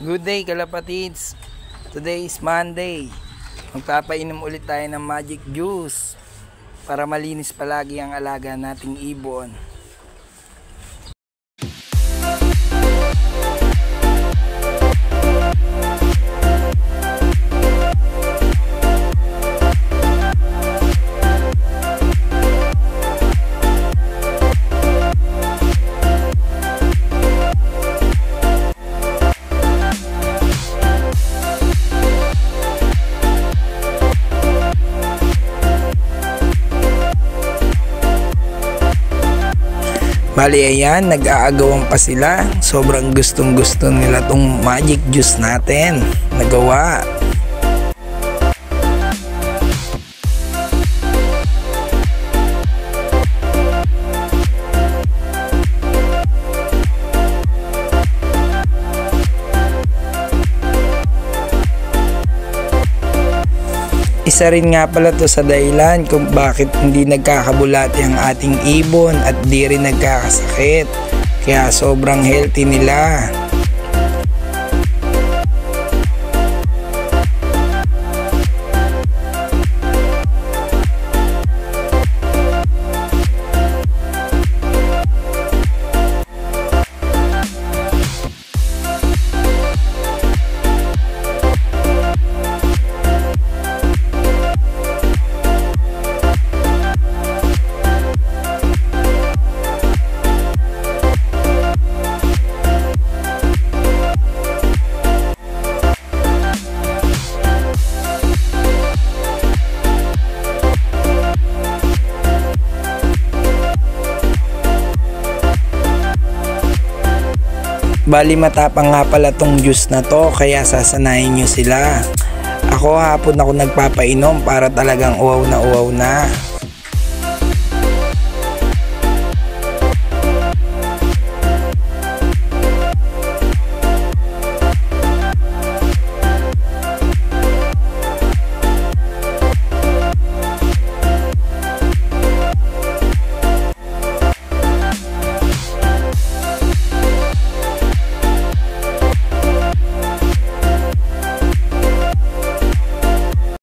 Good day kalapatids. Today is Monday. Magpapainom ulit tayo ng magic juice para malinis palagi ang alaga nating ibon. Bali ayan, nag-aagawan pa sila. Sobrang gustong gusto nila tong magic juice natin nagawa. Isa rin nga pala to sa dahilan kung bakit hindi nagkakabulati ang ating ibon at di rin nagkakasakit. Kaya sobrang healthy nila. Bali matapang nga pala tong juice na to, kaya sasanayin nyo sila. Ako hapon ako nagpapainom para talagang uwaw na uwaw na.